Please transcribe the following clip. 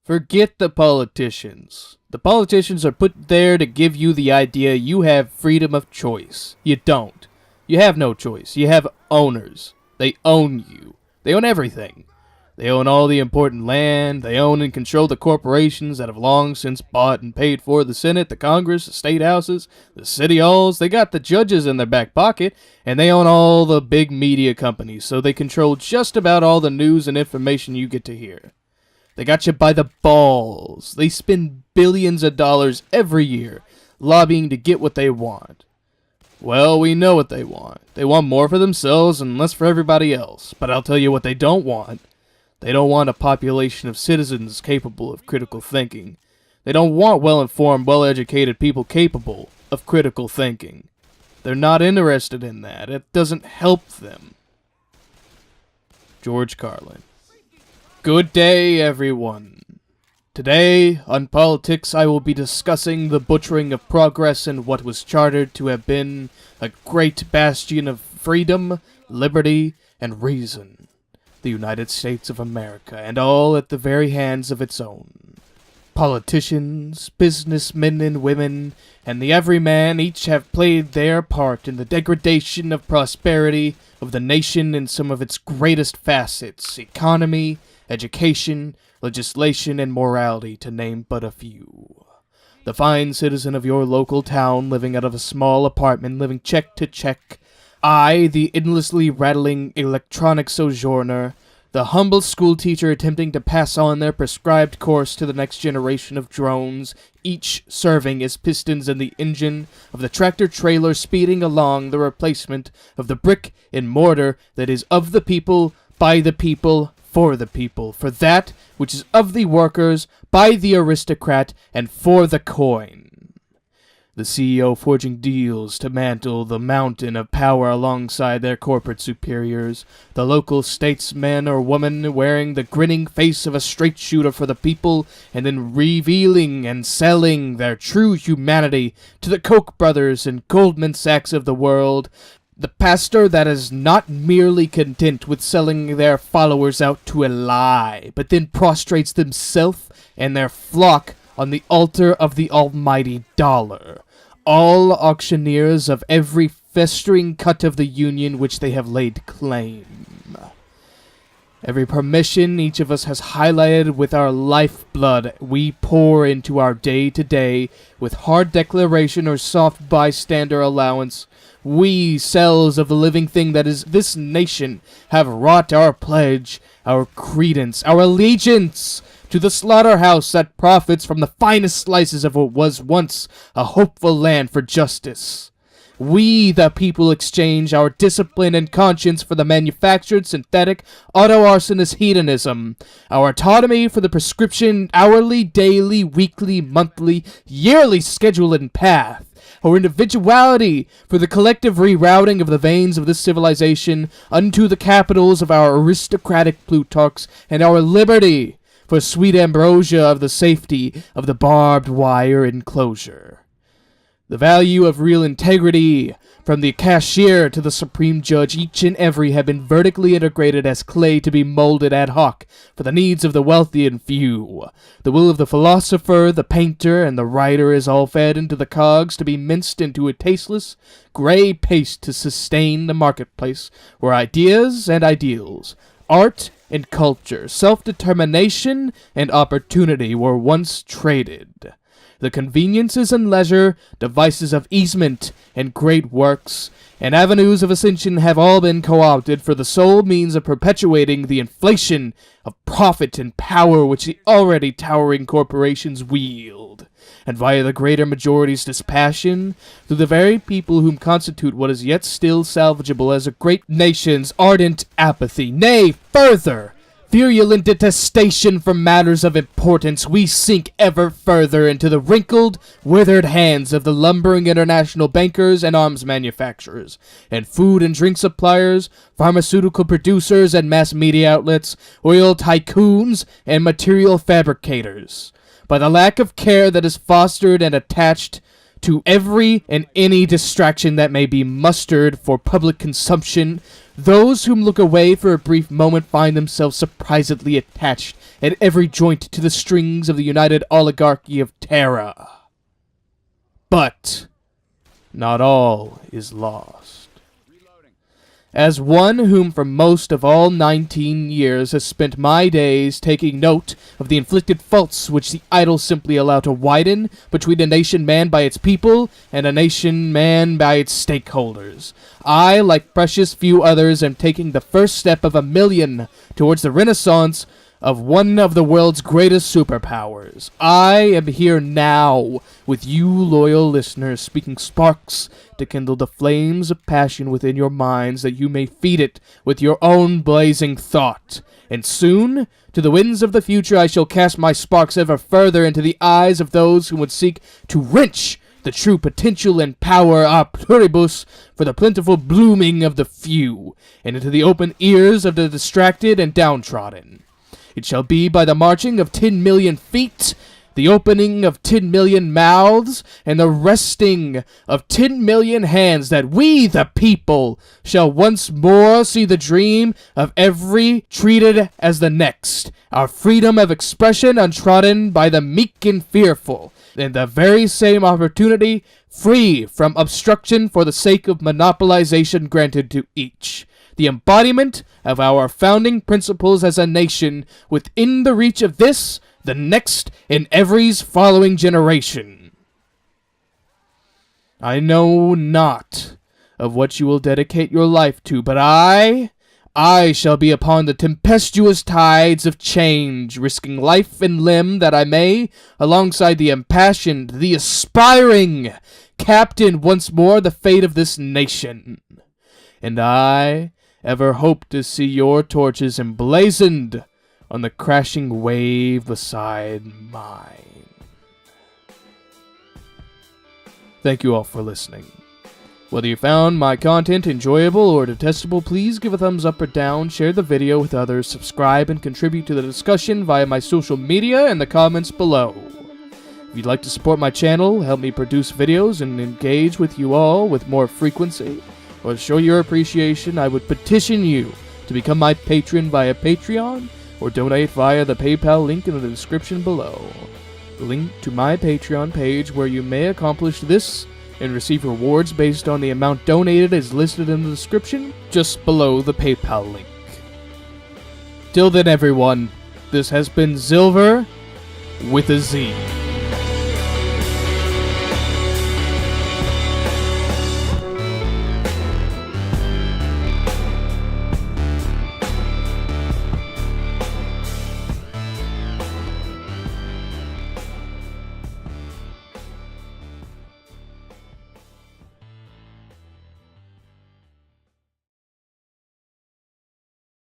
Forget the politicians. The politicians are put there to give you the idea you have freedom of choice. You don't. You have no choice. You have owners. They own you. They own everything. They own all the important land. They own and control the corporations that have long since bought and paid for the Senate, the Congress, the state houses, the city halls. They got the judges in their back pocket, and they own all the big media companies, so they control just about all the news and information you get to hear. They got you by the balls. They spend billions of dollars every year lobbying to get what they want. Well, we know what they want. They want more for themselves and less for everybody else. But I'll tell you what they don't want. They don't want a population of citizens capable of critical thinking. They don't want well-informed, well-educated people capable of critical thinking. They're not interested in that. It doesn't help them. George Carlin. Good day, everyone. Today, on Politics, I will be discussing the butchering of progress in what was chartered to have been a great bastion of freedom, liberty, and reason. The United States of America, and all at the very hands of its own. Politicians, businessmen and women, and the everyman each have played their part in the degradation of prosperity of the nation in some of its greatest facets: economy, education, legislation, and morality, to name but a few. The fine citizen of your local town, living out of a small apartment, living check to check. I, the endlessly rattling electronic sojourner, the humble schoolteacher attempting to pass on their prescribed course to the next generation of drones, each serving as pistons in the engine of the tractor-trailer speeding along the replacement of the brick and mortar that is of the people, by the people, for the people, for that which is of the workers, by the aristocrat, and for the coin. The CEO forging deals to mantle the mountain of power alongside their corporate superiors, the local statesman or woman wearing the grinning face of a straight shooter for the people, and then revealing and selling their true humanity to the Koch brothers and Goldman Sachs of the world, the pastor that is not merely content with selling their followers out to a lie, but then prostrates themselves and their flock on the altar of the almighty dollar. All auctioneers of every festering cut of the union which they have laid claim. Every permission each of us has highlighted with our lifeblood we pour into our day-to-day with hard declaration or soft bystander allowance. We, cells of the living thing that is this nation, have wrought our pledge, our credence, our allegiance to the slaughterhouse that profits from the finest slices of what was once a hopeful land for justice. We, the people, exchange our discipline and conscience for the manufactured synthetic auto-arsonist hedonism, our autonomy for the prescription hourly, daily, weekly, monthly, yearly schedule and path, our individuality for the collective rerouting of the veins of this civilization unto the capitals of our aristocratic plutarchs, and our liberty for sweet ambrosia of the safety of the barbed wire enclosure. The value of real integrity, from the cashier to the supreme judge, each and every have been vertically integrated as clay to be molded ad hoc for the needs of the wealthy and few. The will of the philosopher, the painter, and the writer is all fed into the cogs to be minced into a tasteless, gray paste to sustain the marketplace, where ideas and ideals, art and culture, self-determination and opportunity were once traded. The conveniences and leisure, devices of easement and great works, and avenues of ascension have all been co-opted for the sole means of perpetuating the inflation of profit and power which the already towering corporations wield. And via the greater majority's dispassion, through the very people whom constitute what is yet still salvageable as a great nation's ardent apathy, nay, further, virulent detestation for matters of importance, we sink ever further into the wrinkled, withered hands of the lumbering international bankers and arms manufacturers, and food and drink suppliers, pharmaceutical producers and mass media outlets, oil tycoons and material fabricators. By the lack of care that is fostered and attached to every and any distraction that may be mustered for public consumption. Those whom look away for a brief moment find themselves surprisingly attached at every joint to the strings of the united oligarchy of terror. But not all is lost. As one whom for most of all 19 years has spent my days taking note of the inflicted faults which the idle simply allow to widen between a nation manned by its people and a nation manned by its stakeholders, I, like precious few others, am taking the first step of 1,000,000 towards the renaissance of one of the world's greatest superpowers. I am here now with you loyal listeners, speaking sparks to kindle the flames of passion within your minds, that you may feed it with your own blazing thought. And soon, to the winds of the future, I shall cast my sparks ever further into the eyes of those who would seek to wrench the true potential and power a pluribus for the plentiful blooming of the few, and into the open ears of the distracted and downtrodden. It shall be by the marching of 10,000,000 feet, the opening of 10,000,000 mouths, and the resting of 10,000,000 hands that we, the people, shall once more see the dream of every treated as the next, our freedom of expression untrodden by the meek and fearful, and the very same opportunity free from obstruction for the sake of monopolization granted to each. The embodiment of our founding principles as a nation within the reach of this, the next, and every's following generation. I know not of what you will dedicate your life to, but I shall be upon the tempestuous tides of change, risking life and limb that I may, alongside the impassioned, the aspiring, captain once more the fate of this nation. And I ever hope to see your torches emblazoned on the crashing wave beside mine. Thank you all for listening. Whether you found my content enjoyable or detestable, please give a thumbs up or down, share the video with others, subscribe, and contribute to the discussion via my social media and the comments below. If you'd like to support my channel, help me produce videos, and engage with you all with more frequency, or to show your appreciation, I would petition you to become my patron via Patreon, or donate via the PayPal link in the description below. The link to my Patreon page where you may accomplish this and receive rewards based on the amount donated is listed in the description just below the PayPal link. Till then, everyone, this has been Xilver with a Z.